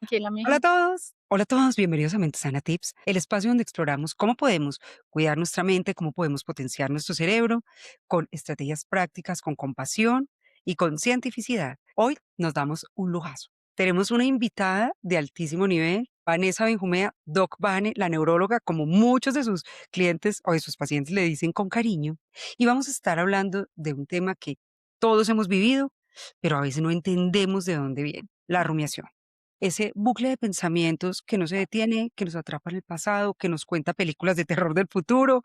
Tranquila, Hola mija. a todos. Hola a todos, bienvenidos a Mente Sana Tips, el espacio donde exploramos cómo podemos cuidar nuestra mente, cómo podemos potenciar nuestro cerebro con estrategias prácticas, con compasión y con cientificidad. Hoy nos damos un lujazo. Tenemos una invitada de altísimo nivel, Vanessa Benjumea, Doc Vane, la neuróloga, como muchos de sus clientes o de sus pacientes le dicen con cariño, y vamos a estar hablando de un tema que todos hemos vivido, pero a veces no entendemos de dónde viene, la rumiación. Ese bucle de pensamientos que no se detiene, que nos atrapa en el pasado, que nos cuenta películas de terror del futuro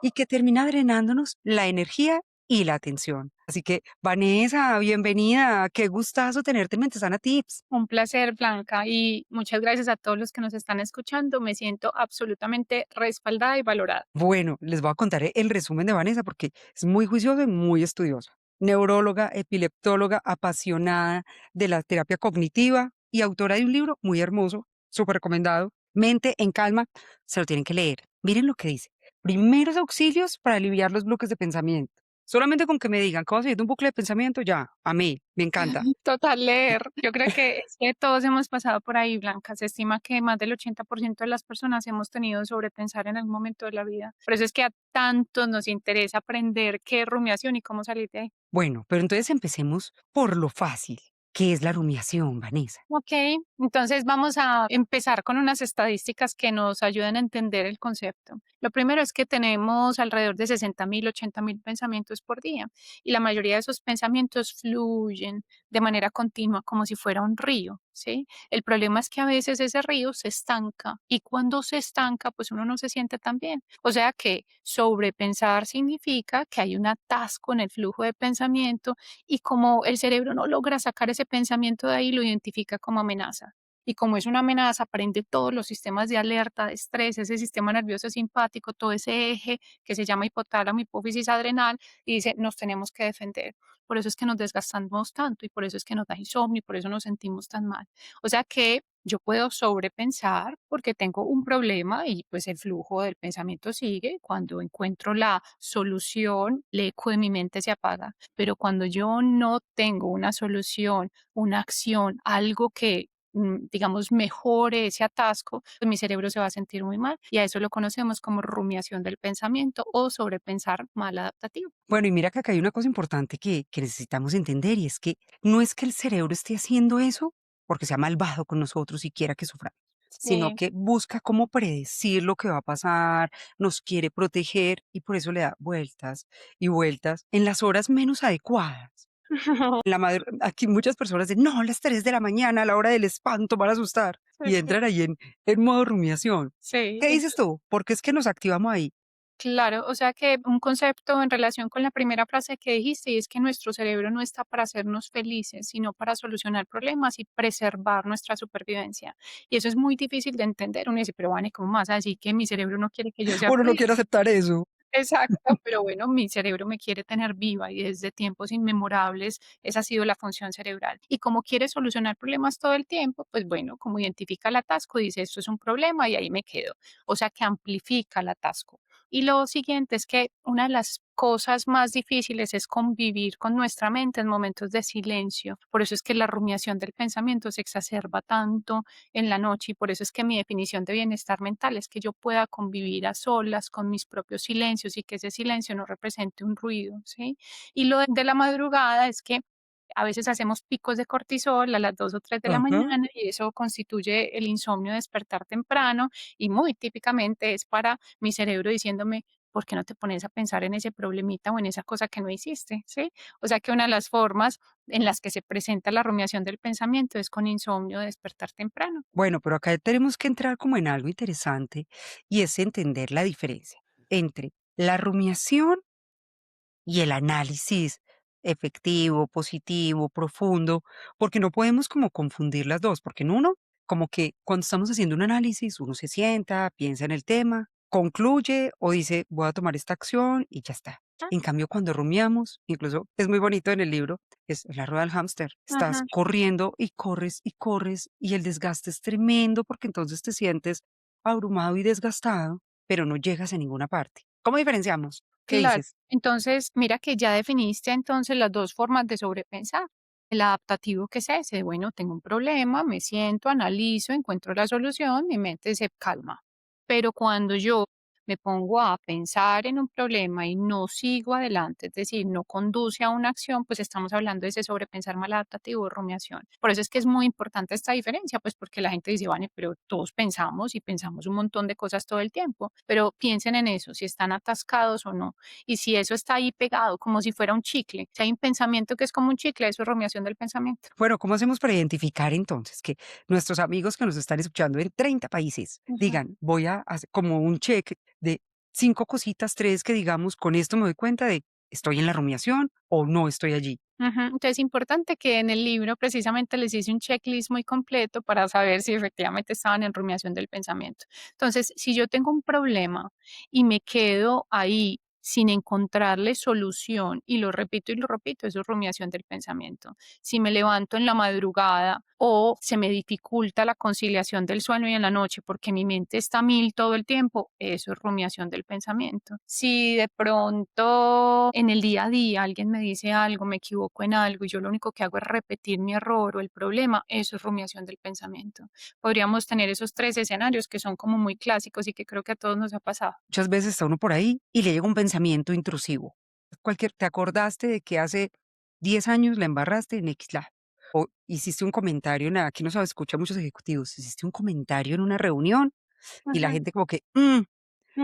y que termina drenándonos la energía y la atención. Así que, Vanessa, bienvenida. Qué gustazo tenerte en Mente Sana Tips. Un placer, Blanca, y muchas gracias a todos los que nos están escuchando. Me siento absolutamente respaldada y valorada. Bueno, les voy a contar el resumen de Vanessa porque es muy juiciosa y muy estudiosa. Neuróloga, epileptóloga, apasionada de la terapia cognitiva y autora de un libro muy hermoso, súper recomendado, Mente en Calma. Se lo tienen que leer. Miren lo que dice. Primeros auxilios para aliviar los bloques de pensamiento. Solamente con que me digan cómo salir de un bucle de pensamiento, ya, amé, me encanta. Total, leer. Yo creo que es que todos hemos pasado por ahí, Blanca. Se estima que más del 80% de las personas hemos tenido sobrepensar en algún momento de la vida. Por eso es que a tantos nos interesa aprender qué es rumiación y cómo salir de ahí. Bueno, pero entonces empecemos por lo fácil. ¿Qué es la rumiación, Vanessa? Ok, entonces vamos a empezar con unas estadísticas que nos ayudan a entender el concepto. Lo primero es que tenemos alrededor de 60.000, 80.000 pensamientos por día y la mayoría de esos pensamientos fluyen de manera continua como si fuera un río, ¿sí? El problema es que a veces ese río se estanca y cuando se estanca, pues uno no se siente tan bien. O sea que sobrepensar significa que hay un atasco en el flujo de pensamiento y como el cerebro no logra sacar ese pensamiento de ahí, lo identifica como amenaza. Y como es una amenaza, prende todos los sistemas de alerta, de estrés, ese sistema nervioso simpático, todo ese eje que se llama hipotálamo, hipófisis adrenal, y dice, nos tenemos que defender. Por eso es que nos desgastamos tanto y por eso es que nos da insomnio y por eso nos sentimos tan mal. O sea que yo puedo sobrepensar porque tengo un problema y pues el flujo del pensamiento sigue. Cuando encuentro la solución, el eco de mi mente se apaga. Pero cuando yo no tengo una solución, una acción, algo que, digamos, mejore ese atasco, pues mi cerebro se va a sentir muy mal. Y a eso lo conocemos como rumiación del pensamiento o sobrepensar mal adaptativo. Bueno, y mira que acá hay una cosa importante que necesitamos entender y es que no es que el cerebro esté haciendo eso porque sea malvado con nosotros y quiera que suframos, sino Sí. que busca cómo predecir lo que va a pasar, nos quiere proteger y por eso le da vueltas y vueltas en las horas menos adecuadas. Aquí muchas personas dicen, no, a las 3 de la mañana, a la hora del espanto, van a asustar Sí, y sí. entran ahí en modo rumiación. Sí, ¿Qué dices tú? Porque es que nos activamos ahí. claro, o sea que un concepto en relación con la primera frase que dijiste, y es que nuestro cerebro no está para hacernos felices, sino para solucionar problemas y preservar nuestra supervivencia. Y eso es muy difícil de entender. Uno dice, pero Vane, ¿cómo vas a decir que mi cerebro no quiere que yo sea Uno no feliz? quiere aceptar eso. Exacto, pero bueno, mi cerebro me quiere tener viva y desde tiempos inmemorables esa ha sido la función cerebral. Y como quiere solucionar problemas todo el tiempo, pues bueno, como identifica el atasco, dice esto es un problema y ahí me quedo. O sea que amplifica el atasco. Y lo siguiente es que una de las cosas más difíciles es convivir con nuestra mente en momentos de silencio. Por eso es que la rumiación del pensamiento se exacerba tanto en la noche y por eso es que mi definición de bienestar mental es que yo pueda convivir a solas con mis propios silencios y que ese silencio no represente un ruido, ¿sí? Y lo de la madrugada es que a veces hacemos picos de cortisol a las 2 o 3 de la Ajá. mañana y eso constituye el insomnio, despertar temprano y muy típicamente es para mi cerebro diciéndome, ¿por qué no te pones a pensar en ese problemita o en esa cosa que no hiciste? ¿Sí? O sea que una de las formas en las que se presenta la rumiación del pensamiento es con insomnio, despertar temprano. Bueno, pero acá tenemos que entrar como en algo interesante y es entender la diferencia entre la rumiación y el análisis efectivo, positivo, profundo, porque no podemos como confundir las dos, porque en uno, como que cuando estamos haciendo un análisis, uno se sienta, piensa en el tema, concluye o dice, voy a tomar esta acción y ya está. En cambio, cuando rumiamos, incluso es muy bonito en el libro, es la rueda del hámster. Estás Ajá. corriendo y corres y el desgaste es tremendo porque entonces te sientes abrumado y desgastado, pero no llegas a ninguna parte. ¿Cómo diferenciamos? ¿Qué Claro. dices? Entonces, mira que ya definiste entonces las 2 formas de sobrepensar. El adaptativo, ¿qué es ese? Bueno, tengo un problema, me siento, analizo, encuentro la solución, mi mente se calma. Pero cuando yo me pongo a pensar en un problema y no sigo adelante, es decir, no conduce a una acción, pues estamos hablando de ese sobrepensar maladaptativo o rumiación. Por eso es que es muy importante esta diferencia, pues porque la gente dice, vale, pero todos pensamos y pensamos un montón de cosas todo el tiempo, pero piensen en eso, si están atascados o no. Y si eso está ahí pegado, como si fuera un chicle, si hay un pensamiento que es como un chicle, eso es rumiación del pensamiento. Bueno, ¿cómo hacemos para identificar entonces que nuestros amigos que nos están escuchando en 30 países Ujú. digan, voy a hacer como un check de 5 cositas, 3 que digamos, con esto me doy cuenta de estoy en la rumiación o no estoy allí? Ujú. Entonces, es importante que en el libro precisamente les hice un checklist muy completo para saber si efectivamente estaban en rumiación del pensamiento. Entonces, si yo tengo un problema y me quedo ahí sin encontrarle solución y lo repito, eso es rumiación del pensamiento. Si me levanto en la madrugada o se me dificulta la conciliación del sueño y en la noche porque mi mente está a mil todo el tiempo, eso es rumiación del pensamiento. Si de pronto en el día a día alguien me dice algo, me equivoco en algo y yo lo único que hago es repetir mi error o el problema, eso es rumiación del pensamiento. Podríamos tener esos tres escenarios que son como muy clásicos y que creo que a todos nos ha pasado. Muchas veces está uno por ahí y le llega un pensamiento intrusivo. ¿Te acordaste de que hace 10 años la embarraste en X lado? O hiciste un comentario, aquí nos escucha muchos ejecutivos, hiciste un comentario en una reunión y la Ujú, gente como que,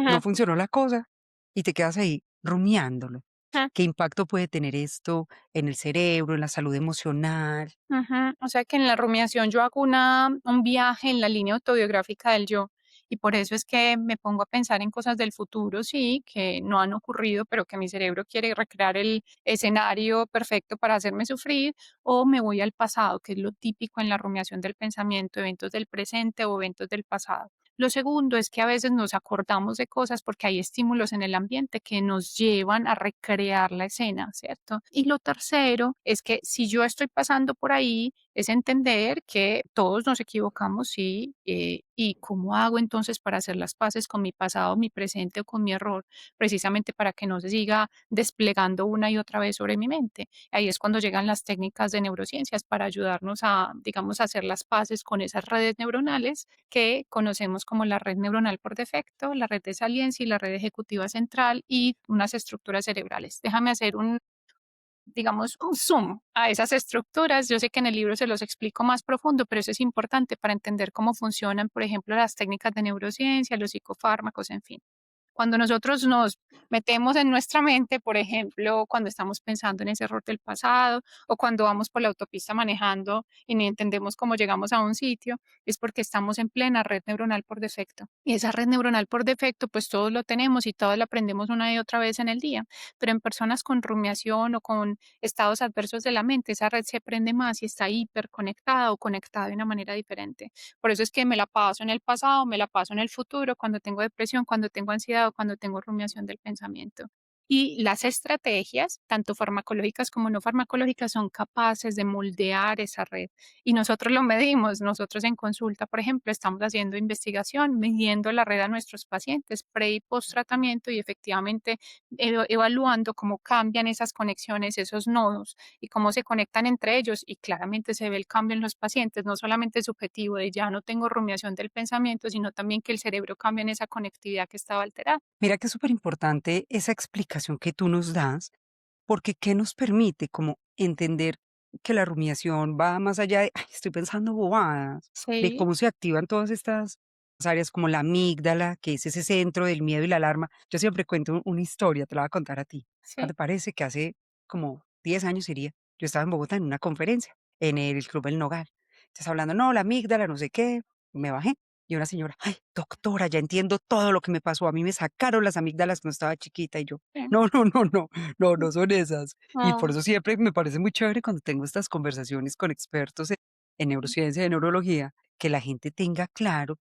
no ujú, funcionó la cosa y te quedas ahí rumiándolo. ujú. ¿Qué impacto puede tener esto en el cerebro, en la salud emocional? Ujú. O sea que en la rumiación yo hago un viaje en la línea autobiográfica del yo y por eso es que me pongo a pensar en cosas del futuro, sí, que no han ocurrido, pero que mi cerebro quiere recrear el escenario perfecto para hacerme sufrir, o me voy al pasado, que es lo típico en la rumiación del pensamiento, eventos del presente o eventos del pasado. Lo segundo es que a veces nos acordamos de cosas porque hay estímulos en el ambiente que nos llevan a recrear la escena, ¿cierto? Y lo tercero es que si yo estoy pasando por ahí, es entender que todos nos equivocamos, sí, y cómo hago entonces para hacer las paces con mi pasado, mi presente o con mi error, precisamente para que no se siga desplegando una y otra vez sobre mi mente. Ahí es cuando llegan las técnicas de neurociencias para ayudarnos a, digamos, a hacer las paces con esas redes neuronales que conocemos como la red neuronal por defecto, la red de saliencia y la red ejecutiva central y unas estructuras cerebrales. Déjame hacer un, digamos, un zoom a esas estructuras. Yo sé que en el libro se los explico más profundo, pero eso es importante para entender cómo funcionan, por ejemplo, las técnicas de neurociencia, los psicofármacos, en fin. Cuando nosotros nos metemos en nuestra mente, por ejemplo, cuando estamos pensando en ese error del pasado o cuando vamos por la autopista manejando y ni entendemos cómo llegamos a un sitio, es porque estamos en plena red neuronal por defecto. Y esa red neuronal por defecto, pues todos lo tenemos y todos la aprendemos una y otra vez en el día. Pero en personas con rumiación o con estados adversos de la mente, esa red se prende más y está hiperconectada o conectada de una manera diferente. Por eso es que me la paso en el pasado, me la paso en el futuro, cuando tengo depresión, cuando tengo ansiedad o cuando tengo rumiación del pensamiento. Y las estrategias, tanto farmacológicas como no farmacológicas, son capaces de moldear esa red. Y nosotros lo medimos. Nosotros en consulta, por ejemplo, estamos haciendo investigación, midiendo la red a nuestros pacientes pre y post tratamiento y efectivamente evaluando cómo cambian esas conexiones, esos nodos y cómo se conectan entre ellos y claramente se ve el cambio en los pacientes, no solamente subjetivo de ya no tengo rumiación del pensamiento, sino también que el cerebro cambia en esa conectividad que estaba alterada. Mira que es súper importante esa explicación que tú nos das, porque ¿qué nos permite como entender que la rumiación va más allá de, "Ay, estoy pensando bobadas", de Sí, cómo se activan todas estas áreas como la amígdala, que es ese centro del miedo y la alarma? Yo siempre cuento una historia, te la voy a contar a ti. ¿No sí, te parece que hace como 10 años iría? Yo estaba en Bogotá en una conferencia, en el Club El Nogal. Entonces hablando, no, la amígdala, no sé qué, me bajé. Y una señora, ay, doctora, ya entiendo todo lo que me pasó. A mí me sacaron las amígdalas cuando estaba chiquita. Y yo, sí. no, no, no, no, no, no son esas. Y por Ah, eso siempre me parece muy chévere cuando tengo estas conversaciones con expertos en neurociencia, en neurología, que la gente tenga claro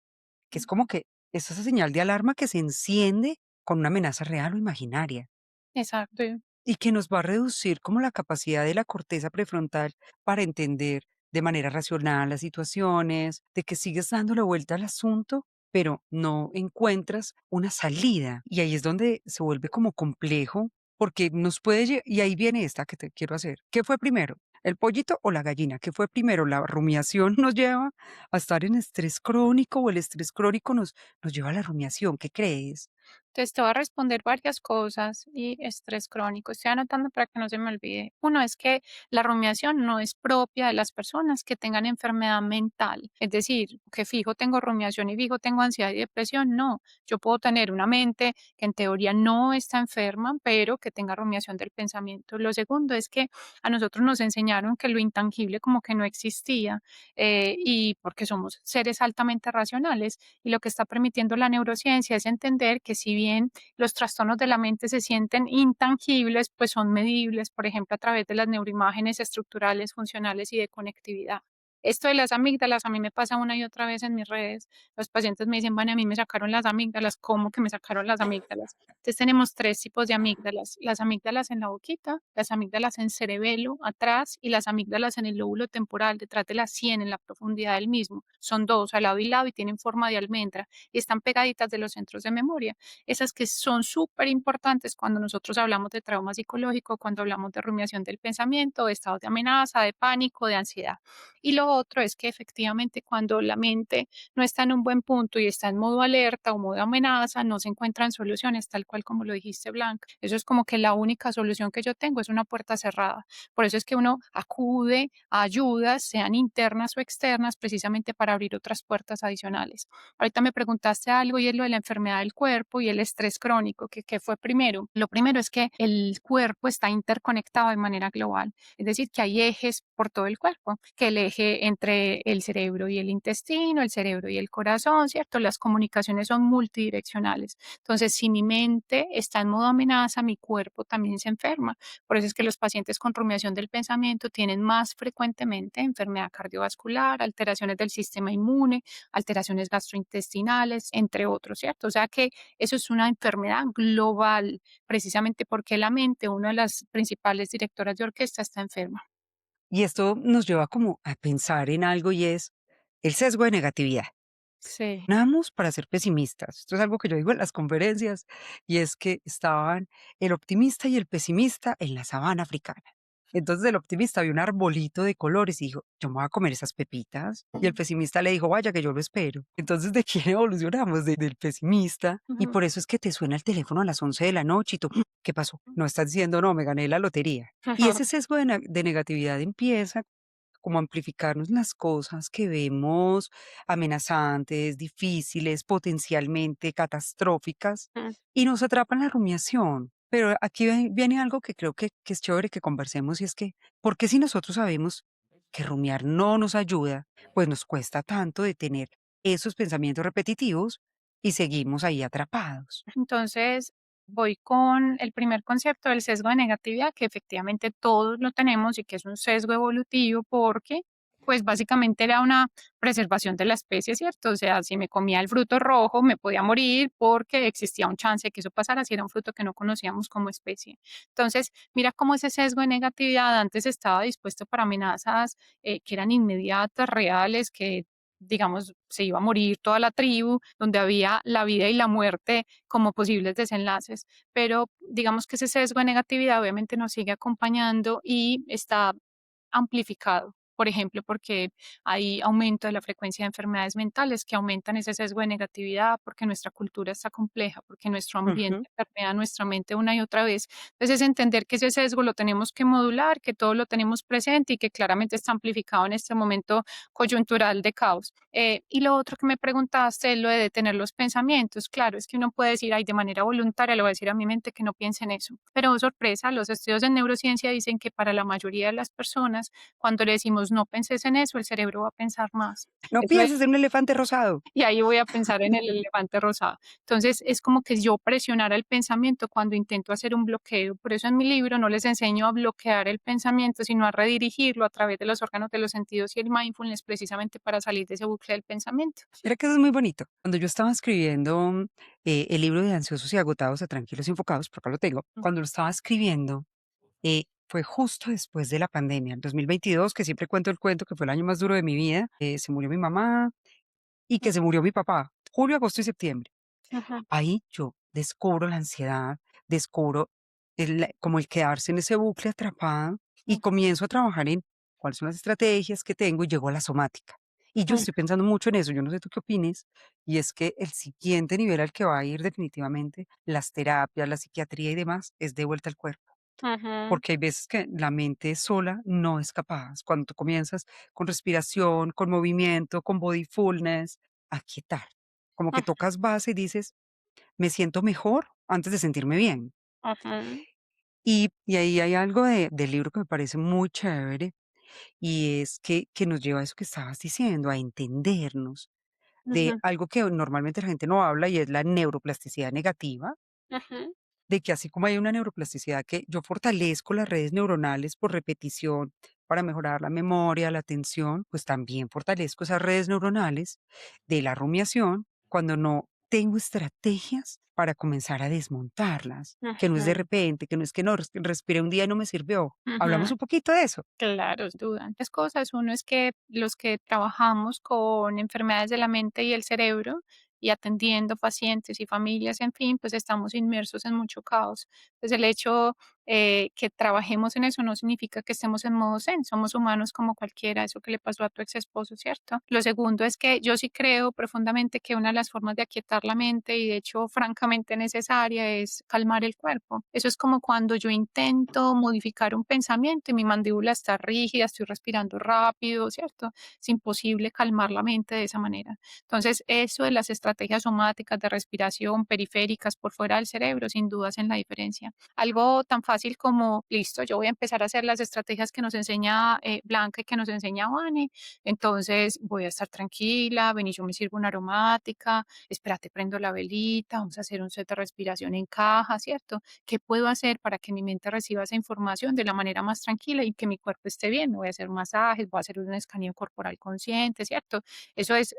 que es como que es esa señal de alarma que se enciende con una amenaza real o imaginaria exacto. y que nos va a reducir como la capacidad de la corteza prefrontal para entender de manera racional las situaciones, de que sigues dándole vuelta al asunto, pero no encuentras una salida. Y ahí es donde se vuelve como complejo, porque nos puede, y ahí viene esta que te quiero hacer. ¿Qué fue primero? ¿El pollito o la gallina? ¿Qué fue primero? ¿La rumiación nos lleva a estar en estrés crónico o el estrés crónico nos lleva a la rumiación? ¿Qué crees? Entonces, te voy a responder varias cosas y estrés crónico. Estoy anotando para que no se me olvide. Uno es que la rumiación no es propia de las personas que tengan enfermedad mental. Es decir, que fijo tengo rumiación y fijo tengo ansiedad y depresión. No, yo puedo tener una mente que en teoría no está enferma, pero que tenga rumiación del pensamiento. Lo segundo es que a nosotros nos enseñaron que lo intangible como que no existía y porque somos seres altamente racionales y lo que está permitiendo la neurociencia es entender que si bien los trastornos de la mente se sienten intangibles, pues son medibles, por ejemplo, a través de las neuroimágenes estructurales, funcionales y de conectividad. Esto de las amígdalas a mí me pasa una y otra vez en mis redes. Los pacientes me dicen, bueno, a mí me sacaron las amígdalas. ¿Cómo que me sacaron las amígdalas? Entonces tenemos tres tipos de amígdalas. Las amígdalas en la boquita, las amígdalas en cerebelo atrás y las amígdalas en el lóbulo temporal detrás de la sien en la profundidad del mismo. Son dos al lado y lado y tienen forma de almendra y están pegaditas de los centros de memoria. Esas que son súper importantes cuando nosotros hablamos de trauma psicológico, cuando hablamos de rumiación del pensamiento, de estados de amenaza, de pánico, de ansiedad. Y lo otro es que efectivamente cuando la mente no está en un buen punto y está en modo alerta o modo amenaza, no se encuentran soluciones, tal cual como lo dijiste, Blanca. Eso es como que la única solución que yo tengo es una puerta cerrada. Por eso es que uno acude a ayudas, sean internas o externas, precisamente para abrir otras puertas adicionales. Ahorita me preguntaste algo y es lo de la enfermedad del cuerpo y el estrés crónico, que ¿qué fue primero? Lo primero es que el cuerpo está interconectado de manera global, es decir, que hay ejes por todo el cuerpo, que el eje entre el cerebro y el intestino, el cerebro y el corazón, ¿cierto? Las comunicaciones son multidireccionales. Entonces, si mi mente está en modo amenaza, mi cuerpo también se enferma. Por eso es que los pacientes con rumiación del pensamiento tienen más frecuentemente enfermedad cardiovascular, alteraciones del sistema inmune, alteraciones gastrointestinales, entre otros, ¿cierto? O sea que eso es una enfermedad global, precisamente porque la mente, una de las principales directoras de orquesta, está enferma. Y esto nos lleva como a pensar en algo y es el sesgo de negatividad. Sí. Namos para ser pesimistas. Esto es algo que yo digo en las conferencias y es que estaban el optimista y el pesimista en la sabana africana. Entonces el optimista vio un arbolito de colores y dijo, yo me voy a comer esas pepitas. Y el pesimista le dijo, vaya que yo lo espero. Entonces, ¿de quién evolucionamos? Del pesimista. Y Ujú. por eso es que te suena el teléfono a las 11 de la noche y tú, ¿qué pasó? No estás diciendo, no, me gané la lotería. Y ese sesgo de negatividad empieza como amplificarnos las cosas que vemos amenazantes, difíciles, potencialmente catastróficas, Ujú. y nos atrapa en la rumiación. Pero aquí viene algo que creo que es chévere que conversemos y es que, ¿por qué si nosotros sabemos que rumiar no nos ayuda, pues nos cuesta tanto detener esos pensamientos repetitivos y seguimos ahí atrapados? Entonces, voy con el primer concepto del sesgo de negatividad, que efectivamente todos lo tenemos y que es un sesgo evolutivo porque, pues básicamente era una preservación de la especie, ¿cierto? O sea, si me comía el fruto rojo, me podía morir porque existía un chance de que eso pasara si era un fruto que no conocíamos como especie. Entonces, mira cómo ese sesgo de negatividad antes estaba dispuesto para amenazas que eran inmediatas, reales, que digamos, se iba a morir toda la tribu, donde había la vida y la muerte como posibles desenlaces. Pero digamos que ese sesgo de negatividad obviamente nos sigue acompañando y está amplificado. Por ejemplo, porque hay aumento de la frecuencia de enfermedades mentales que aumentan ese sesgo de negatividad, porque nuestra cultura está compleja, porque nuestro ambiente permea nuestra mente una y otra vez. Entonces, es entender que ese sesgo lo tenemos que modular, que todo lo tenemos presente y que claramente está amplificado en este momento coyuntural de caos. Y lo otro que me preguntaste es lo de detener los pensamientos. Claro, es que uno puede decir, ay, de manera voluntaria le voy a decir a mi mente que no piense en eso. Pero, oh, sorpresa, los estudios de neurociencia dicen que para la mayoría de las personas, cuando le decimos no penses en eso, el cerebro va a pensar más. No Eso pienses en un elefante rosado. y ahí voy a pensar en el elefante rosado. Entonces, es como que yo presionara el pensamiento cuando intento hacer un bloqueo. Por eso en mi libro no les enseño a bloquear el pensamiento, sino a redirigirlo a través de los órganos de los sentidos y el mindfulness, precisamente para salir de ese bucle del pensamiento. Mira que eso es muy bonito. Cuando yo estaba escribiendo el libro de Ansiosos y Agotados a Tranquilos y Enfocados, por acá lo tengo, cuando lo estaba escribiendo, fue justo después de la pandemia, el 2022, que siempre cuento el cuento que fue el año más duro de mi vida. Se murió mi mamá y que se murió mi papá, julio, agosto y septiembre. Ujú. Ahí yo descubro la ansiedad, descubro como el quedarse en ese bucle atrapado y comienzo a trabajar cuáles son las estrategias que tengo y llego a la somática. Y yo estoy pensando mucho en eso, yo no sé tú qué opines, y es que el siguiente nivel al que va a ir definitivamente las terapias, la psiquiatría y demás es de vuelta al cuerpo. ujú, Porque hay veces que la mente sola no es capaz. Cuando tú comienzas con respiración, con movimiento, con bodyfulness, a quietar. Como que ujú, tocas base y dices, me siento mejor antes de sentirme bien. ujú, Y ahí hay algo del libro que me parece muy chévere y es que nos lleva a eso que estabas diciendo, a entendernos de ujú, algo que normalmente la gente no habla y es la neuroplasticidad negativa, ujú, de que así como hay una neuroplasticidad que yo fortalezco las redes neuronales por repetición para mejorar la memoria, la atención, pues también fortalezco esas redes neuronales de la rumiación cuando no tengo estrategias para comenzar a desmontarlas, que no es de ujú, repente, que no es que no respiré un día y no me sirvió. Hablamos ujú. un poquito de eso. Claro, sin duda. Las cosas, uno es que los que trabajamos con enfermedades de la mente y el cerebro y atendiendo pacientes y familias, en fin, pues estamos inmersos en mucho caos. Pues el hecho que trabajemos en eso no significa que estemos en modo zen, somos humanos como cualquiera, eso que le pasó a tu ex esposo, ¿cierto? Lo segundo es que yo sí creo profundamente que una de las formas de aquietar la mente y de hecho francamente necesaria es calmar el cuerpo. Eso es como cuando yo intento modificar un pensamiento y mi mandíbula está rígida, estoy respirando rápido, ¿cierto? Es imposible calmar la mente de esa manera. Entonces, eso de las estrategias somáticas de respiración periféricas por fuera del cerebro, sin duda hacen la diferencia. Algo tan fácil como, listo, yo voy a empezar a hacer las estrategias que nos enseña Blanca y que nos enseña Vane, entonces voy a estar tranquila, ven y yo me sirvo una aromática, espérate, prendo la velita, vamos a hacer un set de respiración en caja, ¿cierto? ¿Qué puedo hacer para que mi mente reciba esa información de la manera más tranquila y que mi cuerpo esté bien? Voy a hacer masajes, voy a hacer un escaneo corporal consciente, ¿cierto? Eso es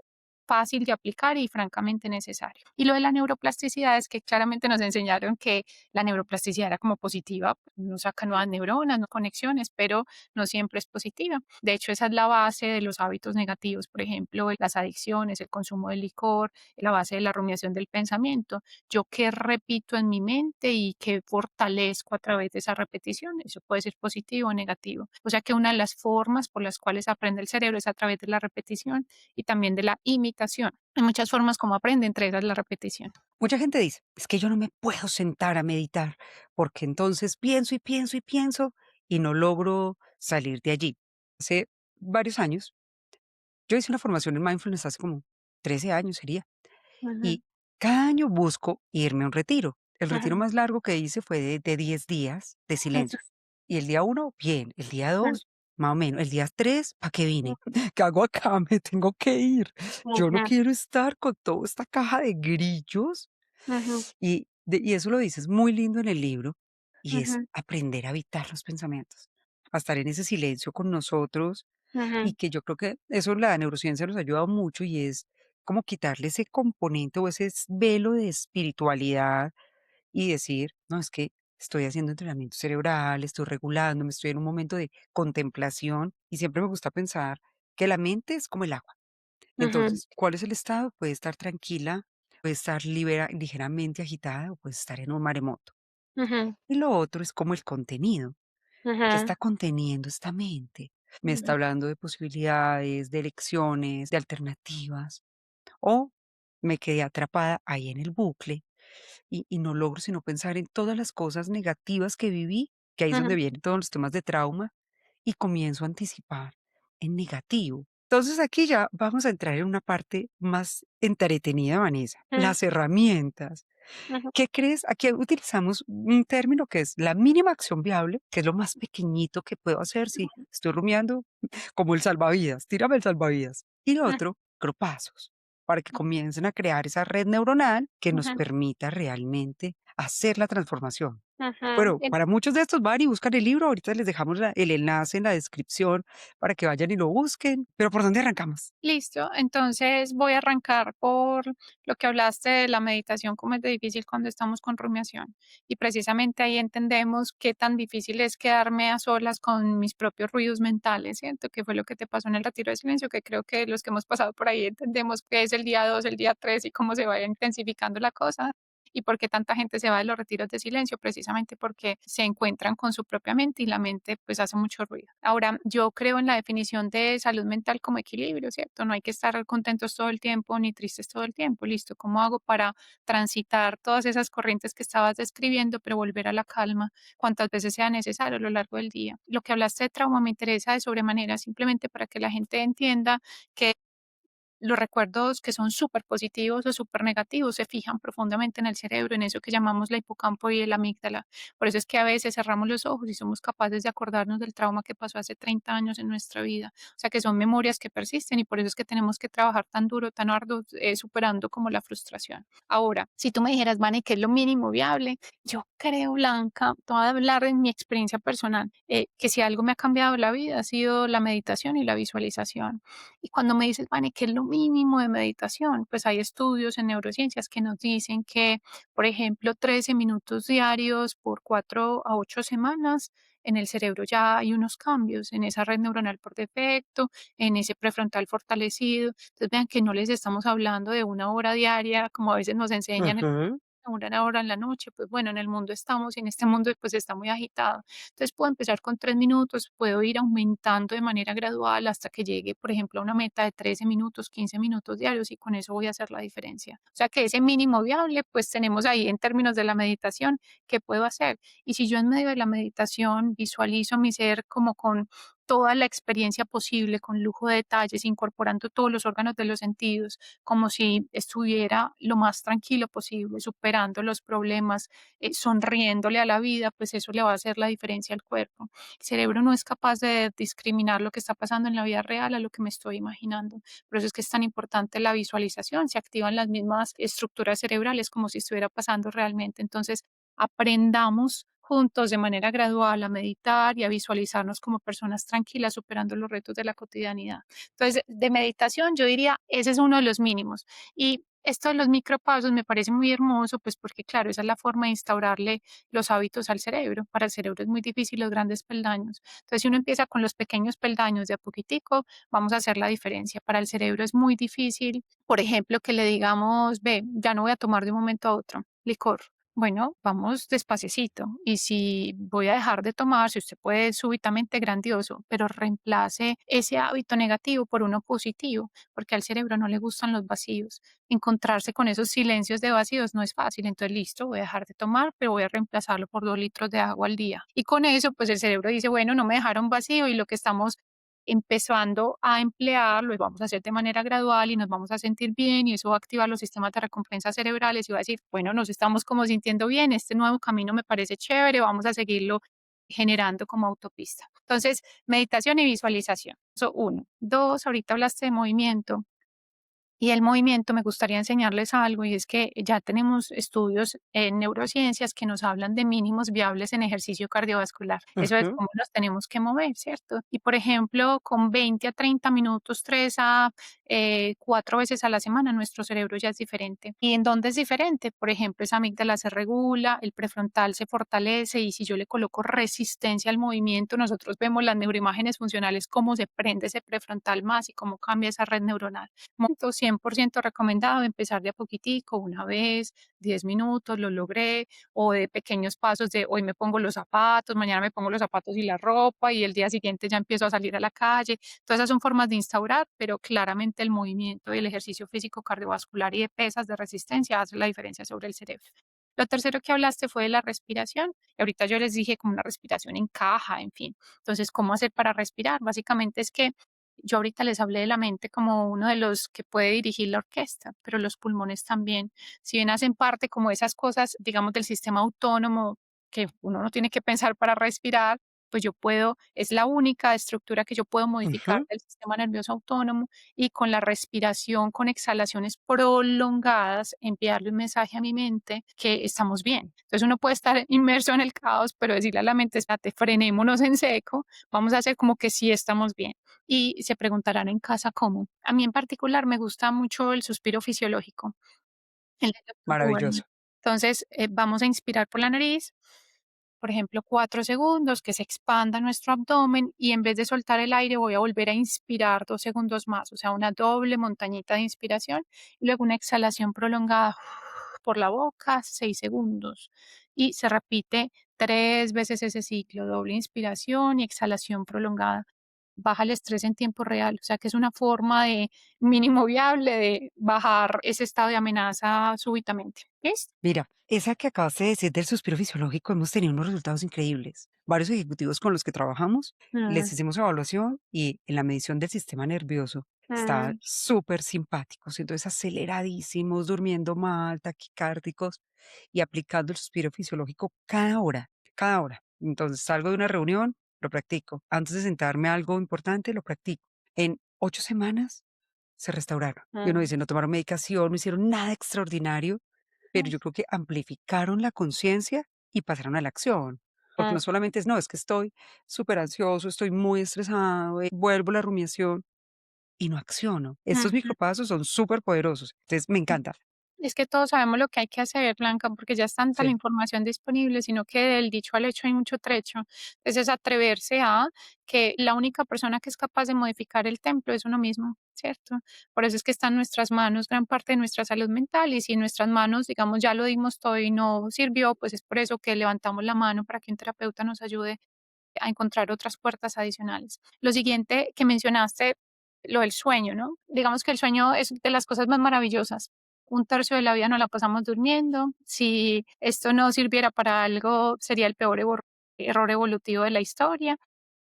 fácil de aplicar y francamente necesario. Y lo de la neuroplasticidad es que claramente nos enseñaron que la neuroplasticidad era como positiva, nos saca nuevas neuronas, no conexiones, pero no siempre es positiva. De hecho, esa es la base de los hábitos negativos, por ejemplo, las adicciones, el consumo de licor, la base de la rumiación del pensamiento. Yo qué repito en mi mente y qué fortalezco a través de esa repetición. Eso puede ser positivo o negativo. O sea que una de las formas por las cuales aprende el cerebro es a través de la repetición y también de la imitación. Hay muchas formas como aprende, entre ellas la repetición. Mucha gente dice, es que yo no me puedo sentar a meditar porque entonces pienso y pienso y pienso y no logro salir de allí. Hace varios años, yo hice una formación en mindfulness hace como 13 años sería, Ujú, y cada año busco irme a un retiro. El retiro ujú, más largo que hice fue de 10 días de ujú, silencio. Y el día uno, bien. El día ujú, 2, más o menos. El día 3, ¿para qué vine? ¿Qué hago acá? Me tengo que ir. Yo no ujú, quiero estar con toda esta caja de grillos. ujú, Y eso lo dices muy lindo en el libro, y es ujú, aprender a evitar los pensamientos, a estar en ese silencio con nosotros, y ujú, que yo creo que eso la neurociencia nos ha ayudado mucho, y es como quitarle ese componente o ese velo de espiritualidad y decir, no, es que estoy haciendo entrenamiento cerebral, estoy regulándome, estoy en un momento de contemplación, y siempre me gusta pensar que la mente es como el agua. ujú, Entonces, ¿cuál es el estado? Puede estar tranquila, puede estar ligeramente agitada o puede estar en un maremoto. ujú, Y lo otro es como el contenido. ¿Qué ujú, está conteniendo esta mente? Me está ujú, hablando de posibilidades, de elecciones, de alternativas. O me quedé atrapada ahí en el bucle y no logro sino pensar en todas las cosas negativas que viví, que ahí es donde ujú, vienen todos los temas de trauma, y comienzo a anticipar en negativo. Entonces aquí ya vamos a entrar en una parte más entretenida, Vanessa, ujú, las herramientas. ujú, ¿Qué crees? Aquí utilizamos un término que es la mínima acción viable, que es lo más pequeñito que puedo hacer si estoy rumiando, como el salvavidas, tírame el salvavidas. Y lo otro, pasos, para que comiencen a crear esa red neuronal que nos ujú, permita realmente hacer la transformación. ujú. Pero para muchos de estos van y buscan el libro, ahorita les dejamos el enlace en la descripción para que vayan y lo busquen. Pero ¿por dónde arrancamos? Listo, entonces voy a arrancar por lo que hablaste de la meditación, cómo es de difícil cuando estamos con rumiación. Y precisamente ahí entendemos qué tan difícil es quedarme a solas con mis propios ruidos mentales, ¿cierto? Que fue lo que te pasó en el retiro de silencio, que creo que los que hemos pasado por ahí entendemos que es el día 2, el día 3 y cómo se va intensificando la cosa. ¿Y por qué tanta gente se va de los retiros de silencio? Precisamente porque se encuentran con su propia mente y la mente pues hace mucho ruido. Ahora, yo creo en la definición de salud mental como equilibrio, ¿cierto? No hay que estar contentos todo el tiempo ni tristes todo el tiempo. Listo, ¿cómo hago para transitar todas esas corrientes que estabas describiendo, pero volver a la calma cuantas veces sea necesario a lo largo del día? Lo que hablaste de trauma me interesa de sobremanera, simplemente para que la gente entienda que los recuerdos que son súper positivos o súper negativos se fijan profundamente en el cerebro, en eso que llamamos la hipocampo y el amígdala. Por eso es que a veces cerramos los ojos y somos capaces de acordarnos del trauma que pasó hace 30 años en nuestra vida. O sea, que son memorias que persisten y por eso es que tenemos que trabajar tan duro, tan arduo, superando como la frustración. Ahora, si tú me dijeras, Vane, ¿qué es lo mínimo viable? Yo creo, Blanca, te voy a hablar en mi experiencia personal, que si algo me ha cambiado la vida ha sido la meditación y la visualización. Y cuando me dices, Vane, ¿qué es lo mínimo de meditación? Pues hay estudios en neurociencias que nos dicen que, por ejemplo, 13 minutos diarios por 4 a 8 semanas, en el cerebro ya hay unos cambios en esa red neuronal por defecto, en ese prefrontal fortalecido. Entonces vean que no les estamos hablando de una hora diaria, como a veces nos enseñan Ujú. una hora en la noche, pues bueno, en el mundo estamos y en este mundo pues está muy agitado. Entonces puedo empezar con 3 minutos, puedo ir aumentando de manera gradual hasta que llegue, por ejemplo, a una meta de 13 minutos, 15 minutos diarios y con eso voy a hacer la diferencia. O sea que ese mínimo viable, pues tenemos ahí en términos de la meditación, ¿qué puedo hacer? Y si yo en medio de la meditación visualizo mi ser como con toda la experiencia posible, con lujo de detalles, incorporando todos los órganos de los sentidos, como si estuviera lo más tranquilo posible, superando los problemas, sonriéndole a la vida, pues eso le va a hacer la diferencia al cuerpo. El cerebro no es capaz de discriminar lo que está pasando en la vida real a lo que me estoy imaginando. Por eso es que es tan importante la visualización, se activan las mismas estructuras cerebrales como si estuviera pasando realmente. Entonces, aprendamos juntos de manera gradual a meditar y a visualizarnos como personas tranquilas superando los retos de la cotidianidad. Entonces, de meditación, yo diría, ese es uno de los mínimos. Y esto de los micropasos me parece muy hermoso, pues porque claro, esa es la forma de instaurarle los hábitos al cerebro. Para el cerebro es muy difícil los grandes peldaños. Entonces, si uno empieza con los pequeños peldaños de a poquitico, vamos a hacer la diferencia. Para el cerebro es muy difícil, por ejemplo, que le digamos, ve, ya no voy a tomar de un momento a otro licor. Bueno, vamos despacito. Y si voy a dejar de tomar, si usted puede súbitamente, grandioso, pero reemplace ese hábito negativo por uno positivo, porque al cerebro no le gustan los vacíos. Encontrarse con esos silencios de vacíos no es fácil. Entonces, listo, voy a dejar de tomar, pero voy a reemplazarlo por 2 litros de agua al día. Y con eso, pues el cerebro dice, bueno, no me dejaron vacío y lo que estamos empezando a emplear, lo vamos a hacer de manera gradual y nos vamos a sentir bien y eso va a activar los sistemas de recompensa cerebrales y va a decir, bueno, nos estamos como sintiendo bien, este nuevo camino me parece chévere, vamos a seguirlo generando como autopista. Entonces, meditación y visualización. Eso uno. Dos, ahorita hablaste de movimiento. Y el movimiento, me gustaría enseñarles algo, y es que ya tenemos estudios en neurociencias que nos hablan de mínimos viables en ejercicio cardiovascular. Eso es Ujú. cómo nos tenemos que mover, ¿cierto? Y por ejemplo, con 20 a 30 minutos, 3 a 4 veces a la semana, nuestro cerebro ya es diferente. ¿Y en dónde es diferente? Por ejemplo, esa amígdala se regula, el prefrontal se fortalece y si yo le coloco resistencia al movimiento, nosotros vemos las neuroimágenes funcionales, cómo se prende ese prefrontal más y cómo cambia esa red neuronal. Momento 100% recomendado empezar de a poquitico, una vez, 10 minutos, lo logré, o de pequeños pasos de hoy me pongo los zapatos, mañana me pongo los zapatos y la ropa y el día siguiente ya empiezo a salir a la calle. Todas esas son formas de instaurar, pero claramente el movimiento y el ejercicio físico cardiovascular y de pesas de resistencia hace la diferencia sobre el cerebro. Lo tercero que hablaste fue de la respiración. Y ahorita yo les dije como una respiración en caja, en fin. Entonces, ¿cómo hacer para respirar? Básicamente es que yo ahorita les hablé de la mente como uno de los que puede dirigir la orquesta, pero los pulmones también. Si bien hacen parte como esas cosas, digamos, del sistema autónomo que uno no tiene que pensar para respirar, pues yo puedo, es la única estructura que yo puedo modificar Ujú. del sistema nervioso autónomo y con la respiración, con exhalaciones prolongadas, enviarle un mensaje a mi mente que estamos bien. Entonces uno puede estar inmerso en el caos, pero decirle a la mente, espérate, frenémonos en seco, vamos a hacer como que sí estamos bien y se preguntarán en casa cómo. A mí en particular me gusta mucho el suspiro fisiológico, el de Dr. Maravilloso. Huberman. Entonces, vamos a inspirar por la nariz, por ejemplo, 4 segundos, que se expanda nuestro abdomen y en vez de soltar el aire voy a volver a inspirar 2 segundos más, o sea, una doble montañita de inspiración y luego una exhalación prolongada por la boca 6 segundos y se repite 3 veces ese ciclo, doble inspiración y exhalación prolongada. Baja el estrés en tiempo real, o sea que es una forma de mínimo viable de bajar ese estado de amenaza súbitamente. ¿Ves? Mira, esa que acabaste de decir del suspiro fisiológico, hemos tenido unos resultados increíbles. Varios ejecutivos con los que trabajamos, les Mm, hicimos evaluación y en la medición del sistema nervioso estaban mm, súper simpáticos, entonces aceleradísimos, durmiendo mal, taquicárdicos y aplicando el suspiro fisiológico cada hora, cada hora. Entonces salgo de una reunión, lo practico. Antes de sentarme a algo importante, lo practico. En 8 semanas se restauraron. Y uno mm, dice, no tomaron medicación, no hicieron nada extraordinario, pero yo creo que amplificaron la conciencia y pasaron a la acción. Porque no mm, solamente es, no, es que estoy súper ansioso, estoy muy estresado, vuelvo a la rumiación y no acciono. Estos mm. micropasos son súper poderosos. Entonces, me encanta. Es que todos sabemos lo que hay que hacer, Blanca, porque ya es tanta la Sí. información disponible, sino que del dicho al hecho hay mucho trecho. Entonces, es atreverse a que la única persona que es capaz de modificar el templo es uno mismo, ¿cierto? Por eso es que está en nuestras manos gran parte de nuestra salud mental y si en nuestras manos, digamos, ya lo dimos todo y no sirvió, pues es por eso que levantamos la mano para que un terapeuta nos ayude a encontrar otras puertas adicionales. Lo siguiente que mencionaste, lo del sueño, ¿no? Digamos que el sueño es de las cosas más maravillosas. Un tercio de la vida nos la pasamos durmiendo. Si esto no sirviera para algo, sería el peor error evolutivo de la historia.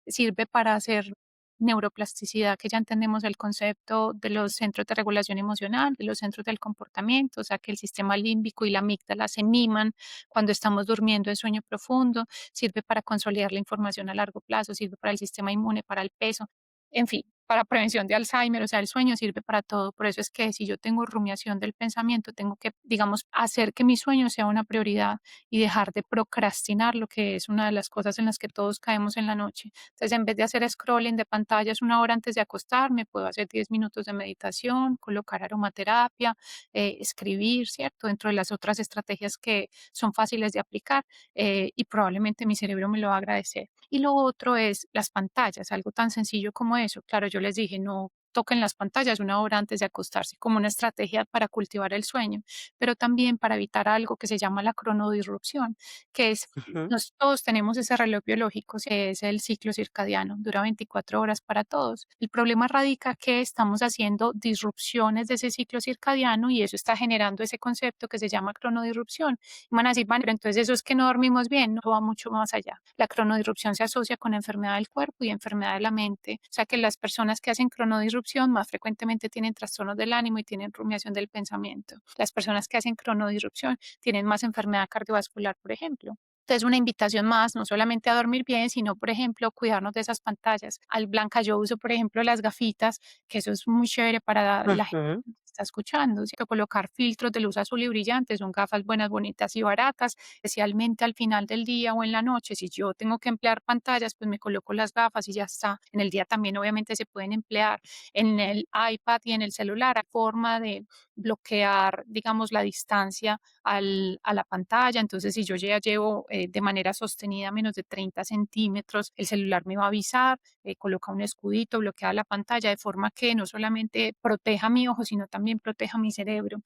Sirve para hacer neuroplasticidad, que ya entendemos el concepto de los centros de regulación emocional, de los centros del comportamiento, o sea que el sistema límbico y la amígdala se miman cuando estamos durmiendo en sueño profundo, sirve para consolidar la información a largo plazo, sirve para el sistema inmune, para el peso, en fin, para prevención de Alzheimer, o sea, el sueño sirve para todo. Por eso es que si yo tengo rumiación del pensamiento, tengo que, digamos, hacer que mi sueño sea una prioridad y dejar de procrastinar, lo que es una de las cosas en las que todos caemos en la noche. Entonces, en vez de hacer scrolling de pantallas una hora antes de acostarme, puedo hacer 10 minutos de meditación, colocar aromaterapia, escribir, ¿cierto? Dentro de las otras estrategias que son fáciles de aplicar y probablemente mi cerebro me lo va a agradecer. Y lo otro es las pantallas, algo tan sencillo como eso. Claro, yo les dije, no toquen las pantallas una hora antes de acostarse como una estrategia para cultivar el sueño, pero también para evitar algo que se llama la cronodisrupción, que es Ujú. todos tenemos ese reloj biológico, que es el ciclo circadiano, dura 24 horas para todos. El problema radica que estamos haciendo disrupciones de ese ciclo circadiano y eso está generando ese concepto que se llama cronodisrupción. Y van a decir, bueno, pero entonces eso es que no dormimos bien, no va mucho más allá. La cronodisrupción se asocia con enfermedad del cuerpo y enfermedad de la mente. O sea que las personas que hacen cronodisrupción más frecuentemente tienen trastornos del ánimo y tienen rumiación del pensamiento. Las personas que hacen cronodisrupción tienen más enfermedad cardiovascular, por ejemplo. Entonces, una invitación más, no solamente a dormir bien, sino, por ejemplo, cuidarnos de esas pantallas. Al Blanca, yo uso, por ejemplo, las gafitas, que eso es muy chévere para la gente Ujú. que nos está escuchando, ¿cierto? Colocar filtros de luz azul y brillantes, son gafas buenas, bonitas y baratas, especialmente al final del día o en la noche. Si yo tengo que emplear pantallas, pues me coloco las gafas y ya está. En el día también, obviamente, se pueden emplear en el iPad y en el celular. Hay forma de bloquear, digamos, la distancia a la pantalla. Entonces, si yo ya llevo de manera sostenida menos de 30 centímetros, el celular me va a avisar, coloca un escudito, bloquea la pantalla de forma que no solamente proteja mi ojo, sino también proteja mi cerebro.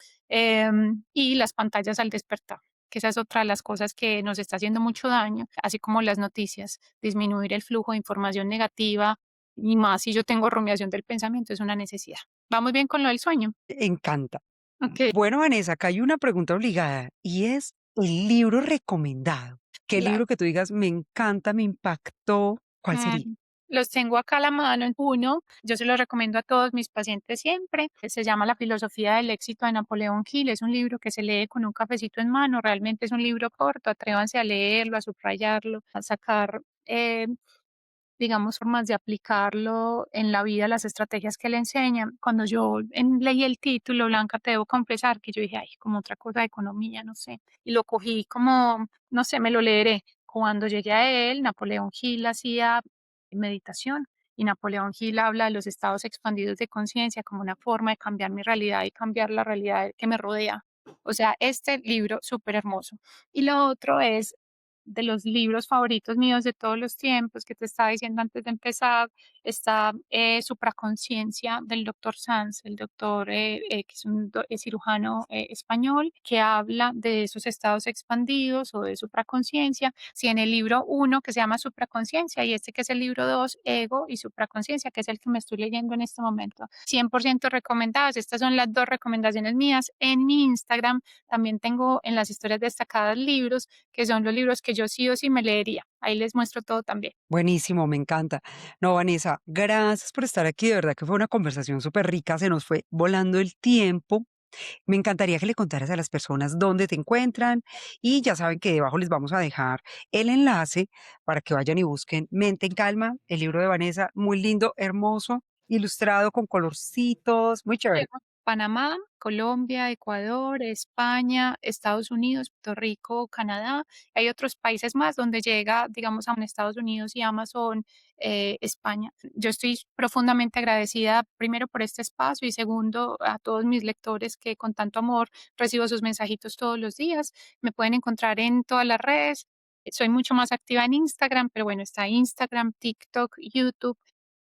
Y las pantallas al despertar, que esa es otra de las cosas que nos está haciendo mucho daño, así como las noticias, disminuir el flujo de información negativa y más si yo tengo rumiación del pensamiento, es una necesidad. Vamos bien con lo del sueño. Encanta. Ok, Bueno, Vanessa, acá hay una pregunta obligada y es el libro recomendado. ¿Qué claro. libro que tú digas me encanta, me impactó? ¿Cuál sería? Los tengo acá a la mano. Uno, yo se lo recomiendo a todos mis pacientes siempre. Se llama La filosofía del éxito de Napoleón Hill. Es un libro que se lee con un cafecito en mano. Realmente es un libro corto. Atrévanse a leerlo, a subrayarlo, a sacar digamos, formas de aplicarlo en la vida, las estrategias que le enseñan. Cuando yo leí el título, Blanca, te debo confesar que yo dije, ay, como otra cosa de economía, no sé. Y lo cogí como, no sé, me lo leeré. Cuando llegué a él, Napoleón Hill hacía meditación y Napoleón Hill habla de los estados expandidos de conciencia como una forma de cambiar mi realidad y cambiar la realidad que me rodea. O sea, este libro súper hermoso. Y lo otro es de los libros favoritos míos de todos los tiempos, que te estaba diciendo antes de empezar, está Supraconciencia del doctor Sanz, el doctor que es un cirujano español, que habla de esos estados expandidos o de supraconciencia. Si en el libro uno que se llama Supraconciencia y este que es el libro 2 Ego y Supraconciencia, que es el que me estoy leyendo en este momento, 100% recomendados. Estas son las dos recomendaciones mías. En mi Instagram también tengo en las historias destacadas libros, que son los libros que yo sí o sí me leería. Ahí les muestro todo también. Buenísimo, me encanta. No, Vanessa, gracias por estar aquí. De verdad que fue una conversación súper rica. Se nos fue volando el tiempo. Me encantaría que le contaras a las personas dónde te encuentran y ya saben que debajo les vamos a dejar el enlace para que vayan y busquen Mente en Calma, el libro de Vanessa, muy lindo, hermoso, ilustrado con colorcitos, muy chévere. Tenemos Panamá, Colombia, Ecuador, España, Estados Unidos, Puerto Rico, Canadá. Hay otros países más donde llega, digamos, a Estados Unidos y Amazon, España. Yo estoy profundamente agradecida, primero por este espacio y segundo a todos mis lectores que con tanto amor recibo sus mensajitos todos los días. Me pueden encontrar en todas las redes. Soy mucho más activa en Instagram, pero bueno, está Instagram, TikTok, YouTube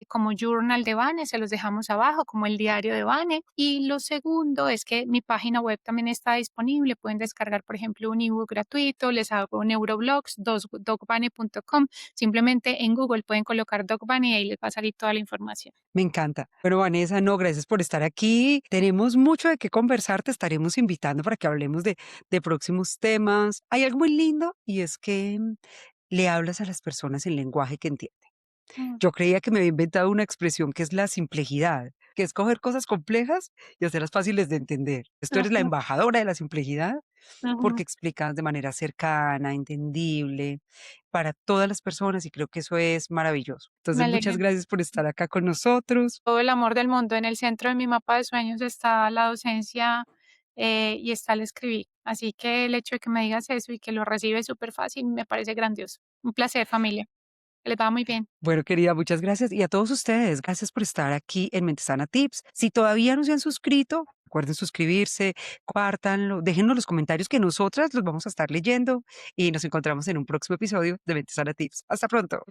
como Journal de Vane, se los dejamos abajo, como el diario de Vane. Y lo segundo es que mi página web también está disponible. Pueden descargar, por ejemplo, un ebook gratuito, les hago neuroblogs, docvane.com. Simplemente en Google pueden colocar Docvane y ahí les va a salir toda la información. Me encanta. Bueno, Vanessa, no, gracias por estar aquí. Tenemos mucho de qué conversar, te estaremos invitando para que hablemos de próximos temas. Hay algo muy lindo y es que le hablas a las personas en lenguaje que entienden. Mm, Yo creía que me había inventado una expresión que es la simplejidad, que es coger cosas complejas y hacerlas fáciles de entender. Esto eres la ujú, embajadora de la simplejidad ujú. porque explicas de manera cercana, entendible, para todas las personas y creo que eso es maravilloso. Me Entonces, alegra. muchas gracias por estar acá con nosotros. Todo el amor del mundo. En el centro de mi mapa de sueños está la docencia y está el escribir. Así que el hecho de que me digas eso y que lo recibes súper fácil me parece grandioso. Un placer, familia. Que les va muy bien. Bueno, querida, muchas gracias. Y a todos ustedes, gracias por estar aquí en Mentesana Tips. Si todavía no se han suscrito, recuerden suscribirse, compártanlo, déjenos los comentarios que nosotras los vamos a estar leyendo y nos encontramos en un próximo episodio de Mentesana Tips. Hasta pronto.